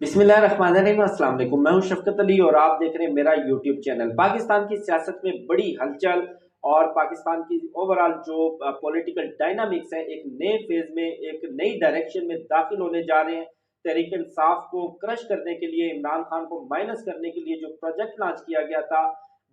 बिस्मिल्लाहिर्रहमानिर्रहीम, अस्सलाम वालेकुम। मैं हूं शफकत अली और आप देख रहे हैं मेरा यूट्यूब चैनल। पाकिस्तान की सियासत में बड़ी हलचल और पाकिस्तान की ओवरऑल जो पॉलिटिकल डायनामिक्स है, एक नए फेज में, एक नई डायरेक्शन में दाखिल होने जा रहे हैं। तहरीक इंसाफ को क्रश करने के लिए, इमरान खान को माइनस करने के लिए जो प्रोजेक्ट लॉन्च किया गया था,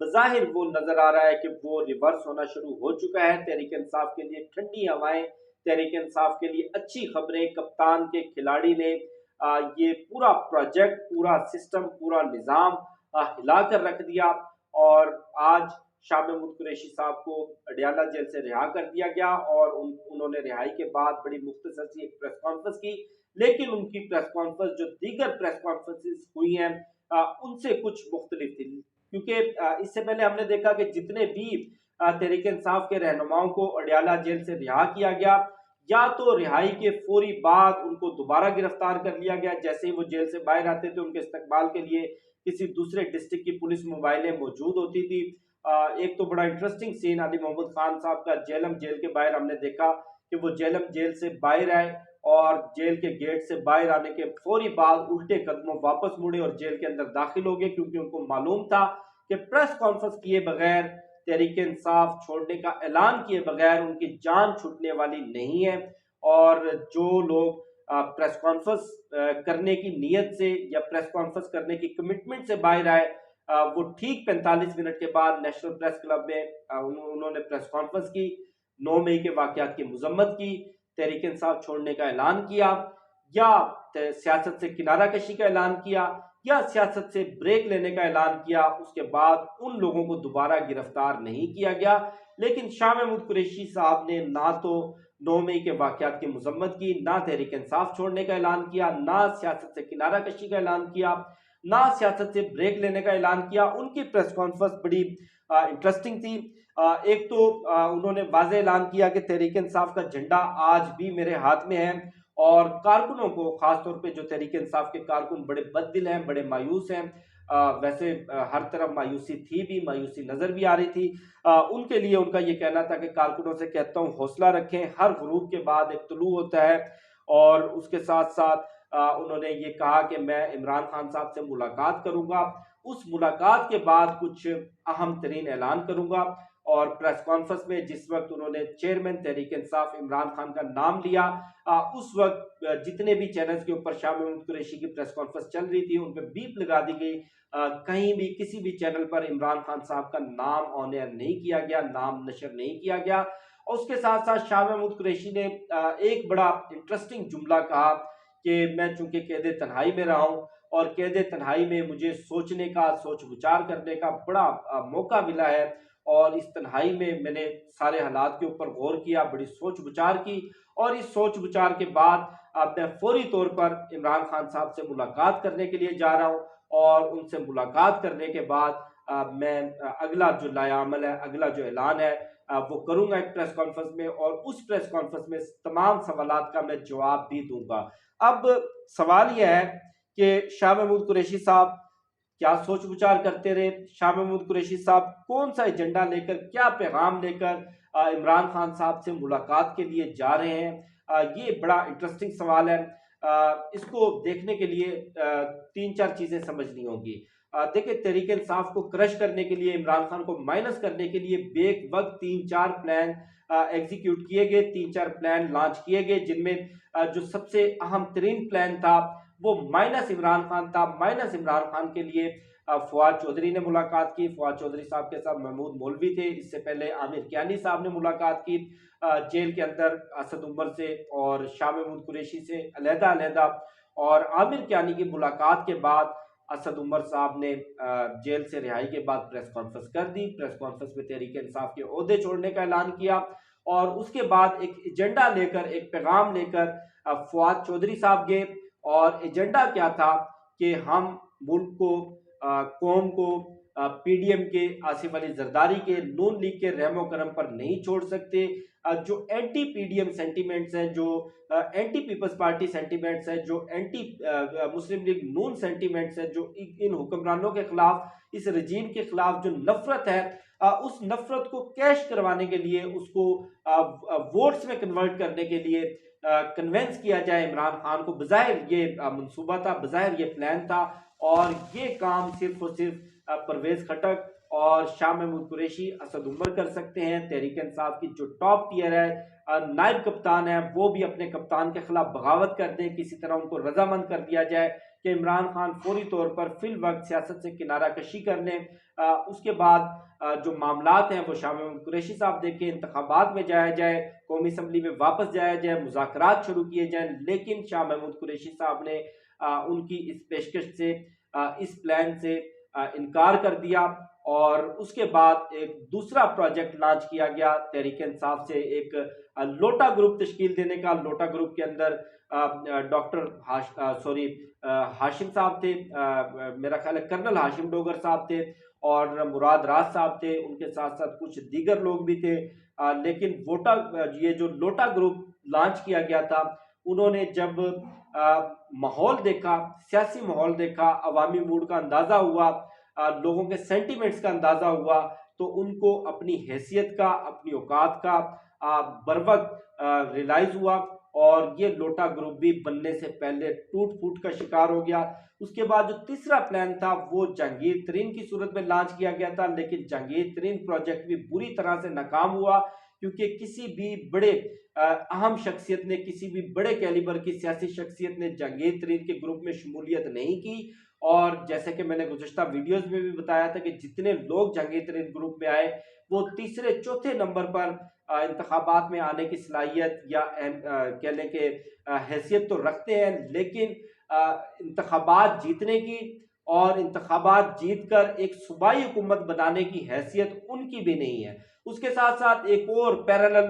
बज़ाहिर वो नजर आ रहा है कि वो रिवर्स होना शुरू हो चुका है। तहरीक इंसाफ के लिए ठंडी हवाएं, तहरीक इंसाफ के लिए अच्छी खबरें। कप्तान के खिलाड़ी ने ये पूरा प्रोजेक्ट, पूरा सिस्टम, पूरा निज़ाम हिला कर रख दिया और आज शाह महमूद कुरैशी साहब को अडयाला जेल से रिहा कर दिया गया और उन्होंने रिहाई के बाद बड़ी मुख्तसर सी एक प्रेस कॉन्फ्रेंस की। लेकिन उनकी प्रेस कॉन्फ्रेंस जो दीगर प्रेस कॉन्फ्रेंसेस हुई हैं उनसे कुछ मुख्तलिफ थी, क्योंकि इससे पहले हमने देखा कि जितने भी तहरीक इंसाफ के रहनुमाओं को अडयाला जेल से रिहा किया गया, या तो रिहाई के फौरी बाद उनको दोबारा गिरफ्तार कर लिया गया। जैसे ही वो जेल से बाहर आते थे, उनके इस्तकबाल के लिए किसी दूसरे डिस्ट्रिक्ट की पुलिस मोबाइलें मौजूद होती थी। एक तो बड़ा इंटरेस्टिंग सीन अली मोहम्मद खान साहब का जेलम जेल के बाहर हमने देखा कि वो जेलम जेल से बाहर आए और जेल के गेट से बाहर आने के फौरी बाद उल्टे कदमों वापस मुड़े और जेल के अंदर दाखिल हो गए, क्योंकि उनको मालूम था कि प्रेस कॉन्फ्रेंस किए बगैर, तहरीक इंसाफ छोड़ने का ऐलान किए बगैर उनकी जान छूटने वाली नहीं है। और जो लोग प्रेस कॉन्फ्रेंस करने की नीयत से या प्रेस कॉन्फ्रेंस करने की कमिटमेंट से बाहर आए, वो ठीक 45 मिनट के बाद नेशनल प्रेस क्लब में उन्होंने प्रेस कॉन्फ्रेंस की, 9 मई के वाकयात की मजम्मत की, तहरीक इंसाफ छोड़ने का ऐलान किया, या सियासत से किनारा कशी का ऐलान किया, या सियासत से ब्रेक लेने का ऐलान किया। उसके बाद उन लोगों को दोबारा गिरफ्तार नहीं किया गया। लेकिन शाह महमूद कुरैशी साहब ने ना तो 9 मई के वाकयात की मजम्मत की, ना तहरीक इंसाफ छोड़ने का ऐलान किया, ना सियासत से किनारा कशी का ऐलान किया, ना सियासत से ब्रेक लेने का ऐलान किया। उनकी प्रेस कॉन्फ्रेंस बड़ी इंटरेस्टिंग थी। एक तो उन्होंने वाज़ेह ऐलान किया कि तहरीक इंसाफ का झंडा आज भी मेरे हाथ में है और कारकुनों को, खासतौर पे जो तहरीक इंसाफ के कारकुन बड़े बददिल हैं, बड़े मायूस हैं, वैसे हर तरफ मायूसी थी भी, मायूसी नजर भी आ रही थी। उनके लिए उनका ये कहना था कि कारकुनों से कहता हूँ हौसला रखें, हर गुरूब के बाद एक तुलू होता है। और उसके साथ साथ उन्होंने ये कहा कि मैं इमरान खान साहब से मुलाकात करूंगा, उस मुलाकात के बाद कुछ अहम तरीन ऐलान करूंगा। और प्रेस कॉन्फ्रेंस में जिस वक्त उन्होंने चेयरमैन तहरीक इंसाफ इमरान खान का नाम लिया, उस वक्त जितने भी चैनल्स के ऊपर शाह महमूद कुरैशी की प्रेस कॉन्फ्रेंस चल रही थी, उन पर बीप लगा दी गई। कहीं भी किसी भी चैनल पर इमरान खान साहब का नाम ऑन एयर नहीं किया गया, नाम नशर नहीं किया गया। और उसके साथ साथ शाह महमूद कुरैशी ने एक बड़ा इंटरेस्टिंग जुमला कहा कि मैं चूंकि कैद तन्हाई में रहा हूँ और कैद तन्हाई में मुझे सोचने का, सोच विचार करने का बड़ा मौका मिला है और इस तन्हाई में मैंने सारे हालात के ऊपर गौर किया, बड़ी सोच विचार की और इस सोच विचार के बाद अब मैं फौरी तौर पर इमरान खान साहब से मुलाकात करने के लिए जा रहा हूं और उनसे मुलाकात करने के बाद मैं अगला जो लायामल है, अगला जो ऐलान है वो करूंगा एक प्रेस कॉन्फ्रेंस में और उस प्रेस कॉन्फ्रेंस में तमाम सवालात का मैं जवाब भी दूंगा। अब सवाल यह है कि शाह महमूद कुरैशी साहब क्या सोच विचार करते रहे, शाह महमूद कुरैशी साहब कौन सा एजेंडा लेकर, क्या पैगाम लेकर इमरान खान साहब से मुलाकात के लिए जा रहे हैं, ये बड़ा इंटरेस्टिंग सवाल है। इसको देखने के लिए तीन चार चीजें समझनी होगी। देखिए, तहरीक इंसाफ को क्रश करने के लिए, इमरान खान को माइनस करने के लिए बेक वक्त तीन चार प्लान एग्जीक्यूट किए गए, तीन चार प्लान लॉन्च किए गए, जिनमें जो सबसे अहम तरीन प्लान था वो माइनस इमरान खान था। माइनस इमरान खान के लिए फवाद चौधरी ने मुलाकात की, फवाद चौधरी साहब के साथ महमूद मौलवी थे, इससे पहले आमिर कियानी साहब ने मुलाकात की जेल के अंदर असद उमर से और शाह महमूद कुरैशी से अलहदा अलहदा। और आमिर कियानी की मुलाकात के बाद असद उमर साहब ने जेल से रिहाई के बाद प्रेस कॉन्फ्रेंस कर दी। प्रेस कॉन्फ्रेंस में तहरीक इंसाफ के ओहदे छोड़ने का ऐलान किया और उसके बाद एक एजेंडा लेकर, एक पैगाम लेकर फवाद चौधरी साहब गए। और एजेंडा क्या था कि हम मुल्क को, कौम को पीडीएम के, आसिफ अली जरदारी के, नून लीग के रहमो करम पर नहीं छोड़ सकते। जो एंटी पीडीएम सेंटीमेंट्स हैं, जो एंटी पीपल्स पार्टी सेंटीमेंट्स हैं, जो एंटी मुस्लिम लीग नून सेंटीमेंट्स हैं, जो इन हुक्मरानों के खिलाफ, इस रजीम के खिलाफ जो नफरत है, उस नफरत को कैश करवाने के लिए, उसको वोट्स में कन्वर्ट करने के लिए कन्वेंस किया जाए इमरान खान को। बज़ाहिर ये मंसूबा था, बज़ाहिर ये प्लान था, और ये काम सिर्फ और सिर्फ परवेज खटक और शाह महमूद कुरैशी, असद उमर कर सकते हैं। तहरीक इंसाफ की जो टॉप टियर है, नायब कप्तान है, वो भी अपने कप्तान के खिलाफ बगावत कर दें, किसी तरह उनको रजामंद कर दिया जाए कि इमरान खान फौरी तौर पर फिल वक्त सियासत से किनारा कशी कर लें। उसके बाद जो मामलात हैं वो शाह महमूद कुरैशी साहब देखें, इंतखाबात में जाया जाए, कौमी असम्बली में वापस जाया जाए, मुज़ाकरात शुरू किए जाएं। लेकिन शाह महमूद कुरैशी साहब ने उनकी इस पेशकश से, इस प्लान से इनकार कर दिया, और उसके बाद एक दूसरा प्रोजेक्ट लॉन्च किया गया तहरीक इंसाफ से, एक लोटा ग्रुप तश्कील देने का। लोटा ग्रुप के अंदर डॉक्टर हाशिम साहब थे, मेरा ख्याल है कर्नल हाशिम डोगर साहब थे, और मुराद राज साहब थे, उनके साथ साथ कुछ दीगर लोग भी थे। लेकिन ये जो लोटा ग्रुप लॉन्च किया गया था, उन्होंने जब माहौल देखा, सियासी माहौल देखा, अवामी मूड का अंदाजा हुआ, लोगों के सेंटिमेंट्स का अंदाजा हुआ, तो उनको अपनी हैसियत का, अपनी औकात का बर वक्त रियलाइज हुआ, और ये लोटा ग्रुप भी बनने से पहले टूट फूट का शिकार हो गया। उसके बाद जो तीसरा प्लान था वो जहांगीर तरीन की सूरत में लॉन्च किया गया था, लेकिन जहांगीर तरीन प्रोजेक्ट भी बुरी तरह से नाकाम हुआ, क्योंकि किसी भी बड़े अहम शख्सियत ने, किसी भी बड़े कैलिबर की सियासी शख्सियत ने जहांगीर तरीन के ग्रुप में शमूलियत नहीं की। और जैसे कि मैंने गुज़श्ता वीडियोस में भी बताया था कि जितने लोग जहांगीर तरीन ग्रुप में आए, वो तीसरे चौथे नंबर पर इंतखाबात में आने की सलाहियत या कह लें कि हैसियत तो रखते हैं, लेकिन इंतखाबात जीतने की और इंतखाबात जीत कर एक सूबाई हुकूमत बनाने की हैसियत उनकी भी नहीं है। उसके साथ साथ एक और पैरेलल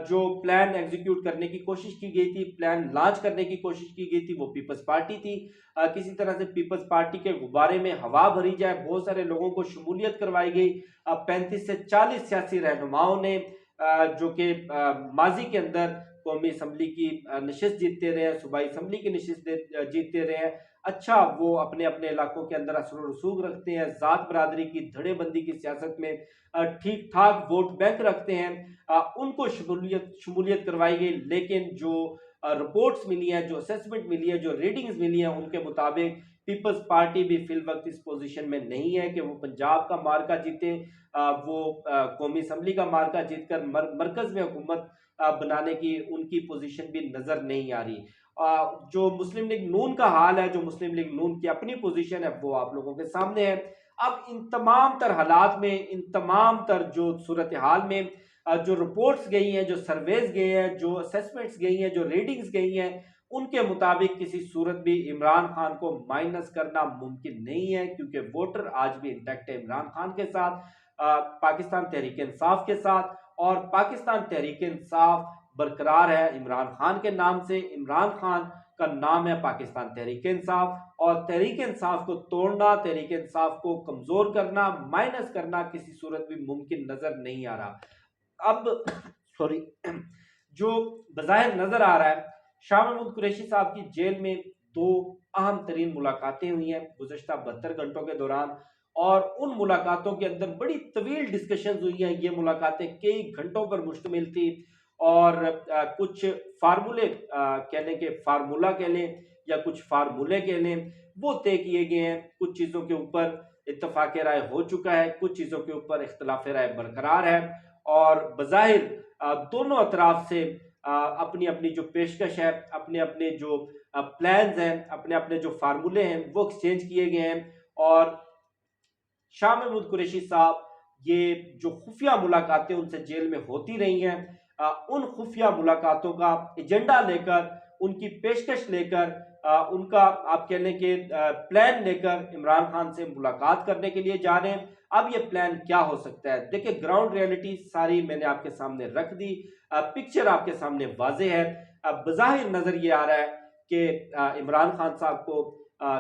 जो प्लान एग्जीक्यूट करने की कोशिश की गई थी, प्लान लॉन्च करने की कोशिश की गई थी, वो पीपल्स पार्टी थी। किसी तरह से पीपल्स पार्टी के गुब्बारे में हवा भरी जाए, बहुत सारे लोगों को शमूलियत करवाई गई। 35 से 40 सियासी रहनुमाओं ने, जो कि माजी के अंदर कौमी असम्बली की नशिस्त जीतते रहे हैं, सूबाई असम्बली की नशिस्त जीतते रहे हैं, अच्छा वो अपने अपने इलाकों के अंदर असर रसूख रखते हैं, ज़ात बरादरी की धड़ेबंदी की सियासत में ठीक ठाक वोट बैंक रखते हैं, उनको शमूलियत करवाई गई। लेकिन जो रिपोर्ट्स मिली हैं, जो असेसमेंट मिली है, जो रीडिंग्स मिली हैं, उनके मुताबिक पीपल्स पार्टी भी फिल वक्त इस पोजीशन में नहीं है कि वो पंजाब का मार्का जीते, वो कौमी असम्बली का मार्का जीतकर मरकज में हुकूमत बनाने की उनकी पोजीशन भी नजर नहीं आ रही। जो मुस्लिम लीग नून का हाल है, जो मुस्लिम लीग नून की अपनी पोजीशन है, वो आप लोगों के सामने है। अब इन तमाम तर हालात में, इन तमाम तर जो सूरत हाल में, जो रिपोर्ट्स गई हैं, जो सर्वेज गए हैं, जो असेसमेंट्स गई हैं, जो रीडिंग्स गई हैं, उनके मुताबिक किसी सूरत भी इमरान खान को माइनस करना मुमकिन नहीं है, क्योंकि वोटर आज भी इंटैक्ट है इमरान खान के साथ, पाकिस्तान तहरीक इंसाफ के साथ, और पाकिस्तान तहरीक इंसाफ बरकरार है इमरान खान के नाम से। इमरान खान का नाम है पाकिस्तान तहरीक इंसाफ, और तहरीक इंसाफ को तोड़ना, तहरीक इंसाफ को कमजोर करना, माइनस करना किसी सूरत भी मुमकिन नजर नहीं आ रहा। अब सॉरी, जो बज़ाहिर नजर आ रहा है, शाह महमूद कुरैशी साहब की जेल में दो अहम तरीन मुलाकातें हुई हैं गुज़श्ता 72 घंटों के दौरान, और उन मुलाकातों के अंदर बड़ी तवील डिस्कशन हुई हैं। ये मुलाकातें कई घंटों पर मुश्तमिल थी, और कुछ फार्मूले कह लें कि फार्मूला कह लें या कुछ फार्मूले कह लें, वो तय किए गए हैं। कुछ चीज़ों के ऊपर इत्तफाक राय हो चुका है, कुछ चीज़ों के ऊपर इख्तलाफ राय बरकरार है, और बज़ाहिर दोनों अतराफ से अपनी अपनी जो पेशकश है, अपने अपने जो प्लान्स हैं, अपने अपने जो फार्मूले हैं, वो एक्सचेंज किए गए हैं। और शाह महमूद कुरैशी साहब, ये जो खुफिया मुलाकातें उनसे जेल में होती रही हैं, उन खुफिया मुलाकातों का एजेंडा लेकर, उनकी पेशकश लेकर, उनका आप कह लें कि प्लान लेकर इमरान खान से मुलाकात करने के लिए जा रहे हैं। अब ये प्लान क्या हो सकता है? देखिए, ग्राउंड रियलिटी सारी मैंने आपके सामने रख दी, पिक्चर आपके सामने वाजे है। बज़ाहिर नजर ये आ रहा है कि इमरान खान साहब को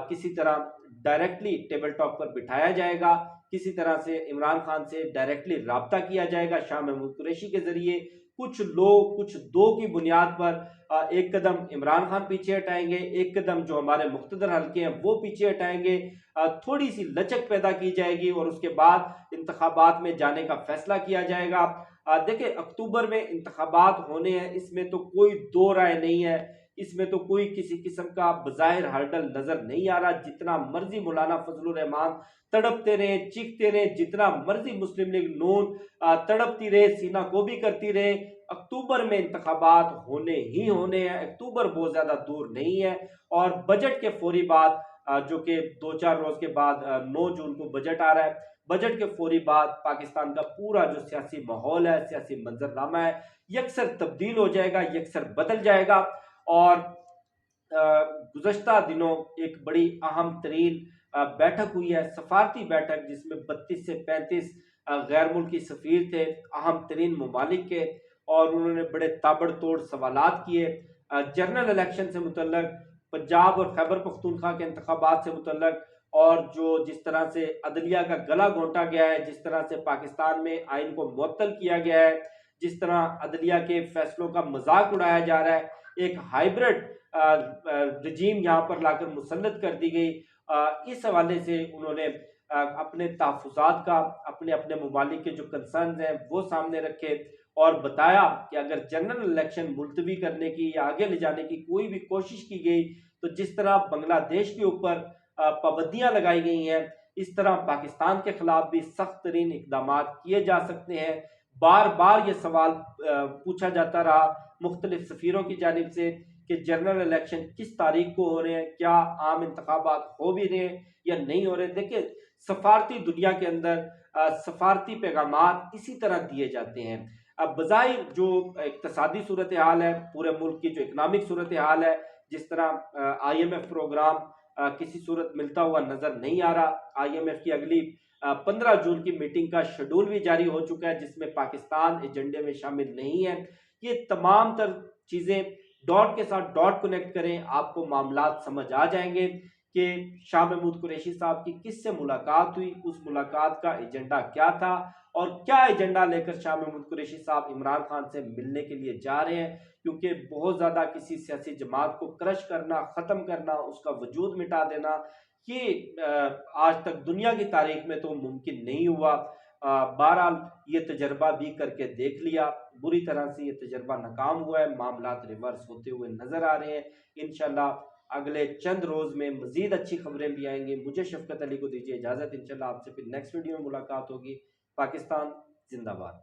किसी तरह डायरेक्टली टेबल टॉक पर बिठाया जाएगा, किसी तरह से इमरान खान से डायरेक्टली राब्ता किया जाएगा शाह महमूद कुरैशी के जरिए। कुछ लोग, कुछ दो की बुनियाद पर एक कदम इमरान खान पीछे हटाएंगे, एक कदम जो हमारे मुख्तदर हल्के हैं वो पीछे हटाएंगे, थोड़ी सी लचक पैदा की जाएगी, और उसके बाद इंतखाबात में जाने का फैसला किया जाएगा। देखिए अक्टूबर में इंतखाबात होने हैं, इसमें तो कोई दो राय नहीं है, इसमें तो कोई किसी किस्म का बज़ाहिर हर्डल नजर नहीं आ रहा। जितना मर्जी मौलाना फजलुर रहमान तड़पते रहे, चीखते रहे, जितना मर्जी मुस्लिम लीग नून तड़पती रहे, सीना को भी करती रहे, अक्टूबर में इंतखाबात होने ही होने हैं। अक्टूबर बहुत ज्यादा दूर नहीं है। और बजट के फौरी बाद जो कि 2-4 रोज के बाद 9 जून को बजट आ रहा है, बजट के फौरी बाद पाकिस्तान का पूरा जो सियासी माहौल है, सियासी मंजरनामा है, यकसर तब्दील हो जाएगा, यकसर बदल जाएगा। और गुज़श्ता दिनों एक बड़ी अहम तरीन बैठक हुई है, सफारती बैठक, जिसमें 32 से 35 गैर मुल्की सफ़ीर थे अहम तरीन ममालिक के, और उन्होंने बड़े ताबड़तोड़ सवालात किए जनरल इलेक्शन से मुतल्लक, पंजाब और खैबर पख्तूनख्वा के इंतखाबात से मुतल्लक, और जो जिस तरह से अदलिया का गला घोंटा गया है, जिस तरह से पाकिस्तान में आइन को मुअत्तल किया गया है, जिस तरह अदलिया के फैसलों का मजाक उड़ाया जा रहा है, एक हाइब्रिड रजीम यहाँ पर लाकर मुसल्लत कर दी गई। इस हवाले से उन्होंने अपने तहफ़्फ़ुज़ात का, अपने अपने ममालिक के जो कंसर्न हैं वो सामने रखे, और बताया कि अगर जनरल इलेक्शन मुलतवी करने की या आगे ले जाने की कोई भी कोशिश की गई, तो जिस तरह बांग्लादेश के ऊपर पाबंदियां लगाई गई हैं, इस तरह पाकिस्तान के खिलाफ भी सख्त तरीन इकदाम किए जा सकते हैं। बार बार ये सवाल पूछा जाता रहा मुख्तलिफ सफ़ीरों की जानिब से कि जनरल इलेक्शन किस तारीख को हो रहे हैं, क्या आम इंतखाबात हो भी रहे हैं या नहीं हो रहे। देखिए सफारती दुनिया के अंदर सफारती पैगामात इसी तरह दिए जाते हैं। अब बज़ाहिर जो इक़्तिसादी सूरत हाल है, पूरे मुल्क की जो इकनॉमिक सूरत हाल है, जिस तरह IMF प्रोग्राम किसी सूरत मिलता हुआ नजर नहीं आ रहा। IMF की अगली 15 जून की मीटिंग का शेड्यूल भी जारी हो चुका है, जिसमें पाकिस्तान एजेंडे में शामिल नहीं है। ये तमाम तर चीजें डॉट के साथ डॉट कनेक्ट करें, आपको मामलात समझ आ जाएंगे कि शाह महमूद कुरैशी साहब की किससे मुलाकात हुई, उस मुलाकात का एजेंडा क्या था, और क्या एजेंडा लेकर शाह महमूद कुरैशी साहब इमरान खान से मिलने के लिए जा रहे हैं। क्योंकि बहुत ज्यादा किसी सियासी जमात को क्रश करना, खत्म करना, उसका वजूद मिटा देना, ये आज तक दुनिया की तारीख में तो मुमकिन नहीं हुआ। बहरहाल ये तजर्बा भी करके देख लिया, बुरी तरह से ये तजर्बा नाकाम हुआ है, मामलात रिवर्स होते हुए नजर आ रहे हैं। इंशाल्लाह अगले चंद रोज में मजीद अच्छी खबरें भी आएंगी। मुझे शफकत अली को दीजिए इजाजत, इंशाल्लाह आपसे फिर नेक्स्ट वीडियो में मुलाकात होगी। पाकिस्तान जिंदाबाद।